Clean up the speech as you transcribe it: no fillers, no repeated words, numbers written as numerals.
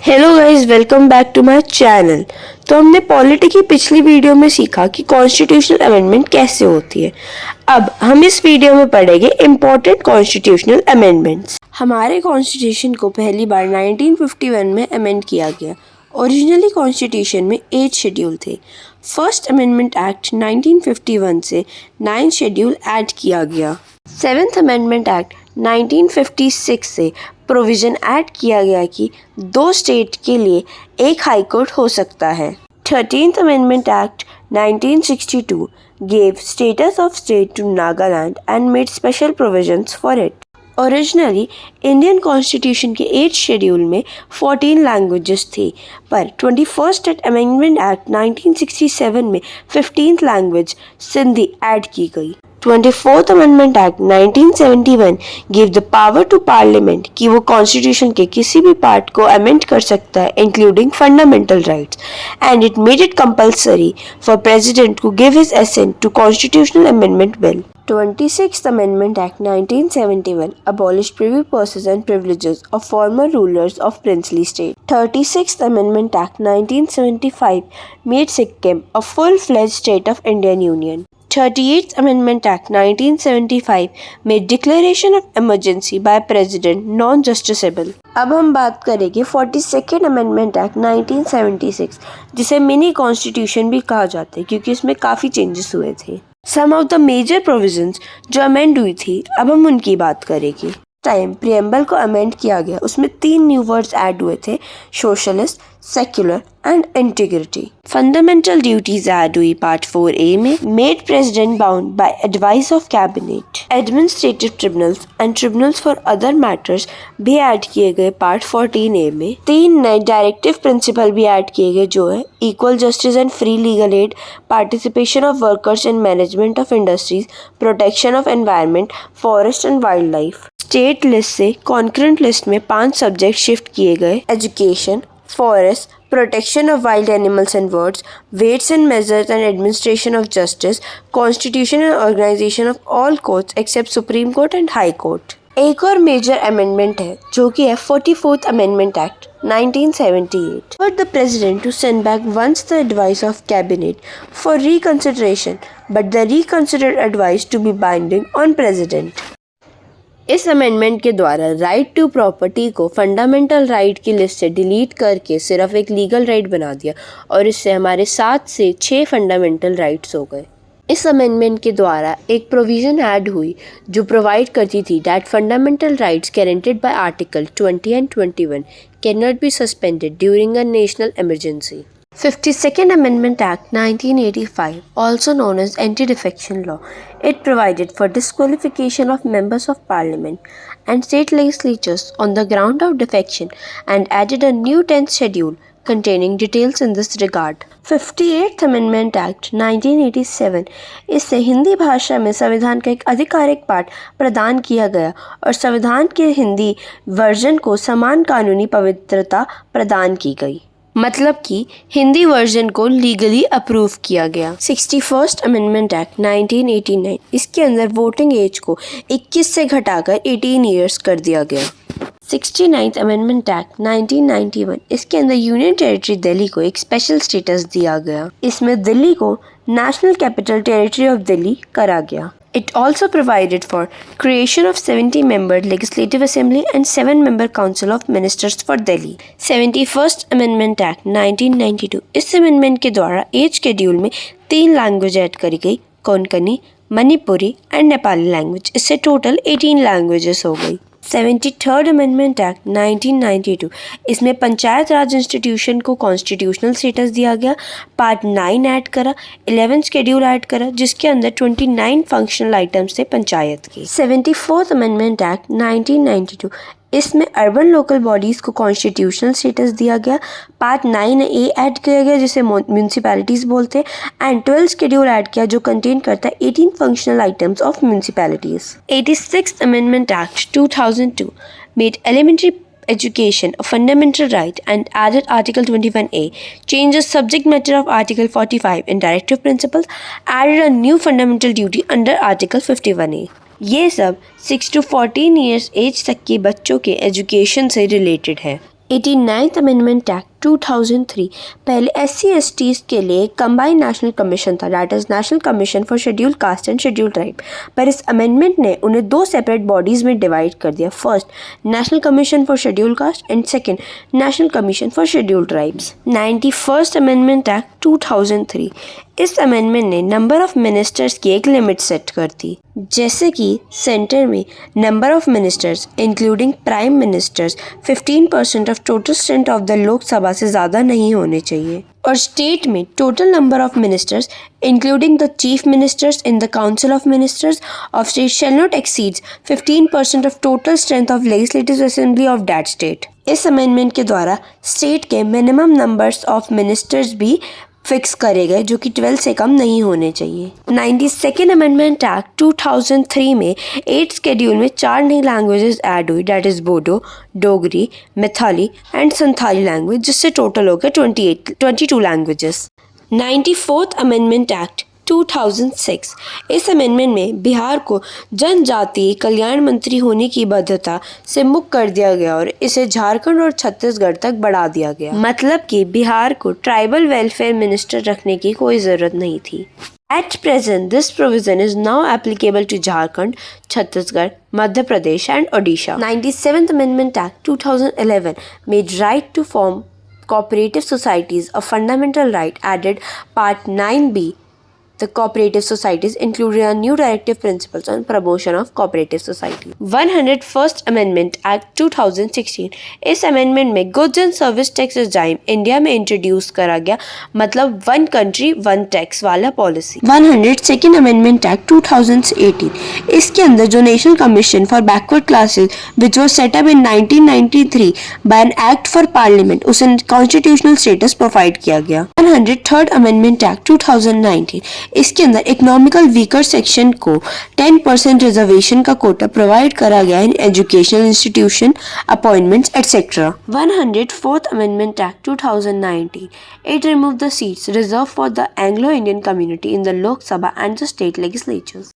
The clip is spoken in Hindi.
Hello guys, welcome back to my channel. तो हमने पॉलिटी की पिछली वीडियो में सीखा कि कॉन्स्टिट्यूशनल अमेंडमेंट कैसे होती है। अब हम इस वीडियो में पढ़ेंगे इम्पोर्टेंट कॉन्स्टिट्यूशनल अमेंडमेंट्स। हमारे कॉन्स्टिट्यूशन को पहली बार 1951 में अमेंड किया गया। ओरिजिनली कॉन्स्टिट्यूशन में 8 शेड्यूल थे। फर्स्ट अमेंडमेंट एक्ट 1951 से 9 शेड्यूल ऐड किया गया। सेवेंथ अमेंडमेंट एक्ट 1956 से प्रोविज़न ऐड किया गया कि 2 स्टेट के लिए एक हाई कोर्ट हो सकता है। 13th amendment act 1962 gave status of state to Nagaland and made special provisions for it. Originally Indian constitution के 8 शेड्यूल में 14 लैंग्वेजेस थी, पर 21st अमेंडमेंट एक्ट 1967 में 15th लैंग्वेज सिंधी ऐड की गई। 24th amendment act 1971 give the power to parliament कि वो कॉन्स्टिट्यूशन के किसी भी पार्ट को अमेंड कर सकता है, including fundamental rights, and it made it compulsory for president to give his assent to constitutional amendment bill. 26th Amendment Act 1971 abolished privy purses and privileges of former rulers of princely state. 36th Amendment Act 1975 made Sikkim a full-fledged state of Indian Union. 38th Amendment Act 1975 made declaration of emergency by President non-justiciable. अब हम बात करेंगे 42nd Amendment Act 1976, जिसे मिनी कॉन्स्टिट्यूशन भी कहा जाता है क्योंकि इसमें काफ़ी चेंजेस हुए थे। सम ऑफ द मेजर प्रोविजंस जो अमेंड हुई थी, अब हम उनकी बात करेंगे। टाइम प्रियम्बल को अमेंड किया गया, उसमें 3 न्यू वर्ड्स ऐड हुए थे, socialist, secular and integrity. Fundamental duties add हुई पार्ट 4A में। Made president bound by advice of cabinet. Administrative tribunals and tribunals for other matters भी ऐड किए गए पार्ट 14A में। 3 नए डायरेक्टिव प्रिंसिपल भी ऐड किए गए, जो है equal justice and free legal aid, participation of workers in management of industries, protection of environment, forest and wild life. State list से कॉन्करेंट लिस्ट में 5 सब्जेक्ट शिफ्ट किए गए, education, forest, protection of wild animals and birds, weights and measures and administration of justice, constitution and organisation of all courts except supreme court and high court. एक और मेजर अमेंडमेंट है जो कि है 44th amendment act 1978 for the president to send back once the advice of cabinet for reconsideration, but the reconsidered advice to be binding on president. इस अमेंडमेंट के द्वारा राइट टू प्रॉपर्टी को फंडामेंटल राइट की लिस्ट से डिलीट करके सिर्फ एक लीगल राइट बना दिया और इससे हमारे 7 से 6 फंडामेंटल राइट्स हो गए। इस अमेंडमेंट के द्वारा एक प्रोविज़न ऐड हुई जो प्रोवाइड करती थी that fundamental rights guaranteed bye article 20 and 21 can not be suspended during a national emergency. 52nd Amendment Act 1985, also known as Anti-Defection Law, it provided for disqualification of members of parliament and state legislatures on the ground of defection and added a new 10th schedule containing details in this regard. 58th Amendment Act 1987, इससे हिंदी भाषा में संविधान का एक आधिकारिक पाठ प्रदान किया गया और संविधान के हिंदी वर्जन को समान कानूनी पवित्रता प्रदान की गई, मतलब कि हिंदी वर्जन को लीगली अप्रूव किया गया। 61st अमेंडमेंट एक्ट 1989, इसके अंदर वोटिंग एज को 21 से घटाकर 18 ईयर्स कर दिया गया। 69th अमेंडमेंट एक्ट 1991, इसके अंदर यूनियन टेरिटरी दिल्ली को एक स्पेशल स्टेटस दिया गया। इसमें दिल्ली को national capital territory of Delhi करा गया। It also provided for creation of 70-member Legislative Assembly and 7-member Council of Ministers for Delhi. 71st Amendment Act 1992, इस अमेंडमेंट के द्वारा एज शेड्यूल में 3 लैंग्वेज ऐड करी गई, कोंकणी, मणिपुरी एंड नेपाली लैंग्वेज। इससे टोटल 18 लैंग्वेजेस हो गई। 73rd अमेंडमेंट एक्ट 1992, इसमें पंचायत राज इंस्टीट्यूशन को कॉन्स्टिट्यूशनल स्टेटस दिया गया, पार्ट 9 ऐड करा, 11 शेड्यूल ऐड करा, जिसके अंदर 29 फंक्शनल आइटम्स थे पंचायत के। 74th अमेंडमेंट एक्ट 1992, इसमें अर्बन लोकल बॉडीज़ को कॉन्स्टिट्यूशनल स्टेटस दिया गया, पार्ट 9A ऐड किया गया जिसे म्यूनसिपैलिटीज़ बोलते हैं, एंड 12 शेड्यूल ऐड किया जो कंटेन करता है 18 functional items of municipalities. 86th amendment act 2002 made elementary education a fundamental right and added Article 21A, changed the subject matter of Article 45 in directive principles, added a new fundamental duty under Article 51A. ये सब 6 to 14 ईयर्स एज तक के बच्चों के एजुकेशन से रिलेटेड है। 89th अमेंडमेंट एक्ट 2003 पहले SC/STs के लिए कंबाइंड नेशनल कमीशन था, that is national commission for scheduled caste and scheduled tribe. पर इस अमेंडमेंट ने उन्हें दो सेपरेट बॉडीज में डिवाइड कर दिया, first national commission for scheduled caste and second national commission for scheduled tribes. 91st amendment act 2003 इस अमेंडमेंट ने नंबर ऑफ मिनिस्टर्स की एक लिमिट सेट कर दी, जैसे कि सेंटर में number of ministers including prime ministers 15% of total strength of the Lok Sabha से ज़्यादा नहीं होने चाहिए, और स्टेट में total number of ministers including the chief ministers in the council of ministers of state shall not exceed 15% of total strength of legislative assembly of that state. इस अमेंडमेंट के द्वारा स्टेट के मिनिमम नंबर्स ऑफ मिनिस्टर्स भी फिक्स करे गए, जो कि 12 से कम नहीं होने चाहिए। 92nd अमेंडमेंट एक्ट 2003 में 8th शेड्यूल में 4 नई लैंग्वेजेस ऐड हुई, that is Bodo, Dogri, Maithili and Santhali language, जिससे टोटल हो गए 22 लैंग्वेजेस। 94th अमेंडमेंट एक्ट 2006 इस अमेंडमेंट में बिहार को जनजातीय कल्याण मंत्री होने की बाध्यता से मुक्त कर दिया गया और इसे झारखंड और छत्तीसगढ़ तक बढ़ा दिया गया, मतलब कि बिहार को ट्राइबल वेलफेयर मिनिस्टर रखने की कोई ज़रूरत नहीं थी। At present, this provision is now applicable to Jharkhand, Chhattisgarh, Madhya Pradesh and Odisha. 97th Amendment Act 2011 made right to form cooperative societies a fundamental right, added Part 9B. The cooperative societies included a new directive principles on promotion of cooperative society. 101st Amendment Act 2016 इस अमेंडमेंट में goods and service tax regime India में इंट्रोड्यूस करा गया, मतलब वन कंट्री वन टैक्स वाला पॉलिसी। 102nd अमेंडमेंट एक्ट 2018 इसके अंदर जो national commission for backward classes which was set up in 1993 by an act for parliament, उसे कॉन्स्टिट्यूशनल स्टेटस प्रोवाइड किया गया। 103rd अमेंडमेंट एक्ट 2019 इसके अंदर इकोनॉमिकल वीकर सेक्शन को 10% रिजर्वेशन का कोटा प्रोवाइड करा गया in educational institution, appointments etcetera. 104th amendment act 2019 it remove the seats reserve for the Anglo Indian community in the लोक सभा एंड द स्टेट लेजिस्लेचर्स।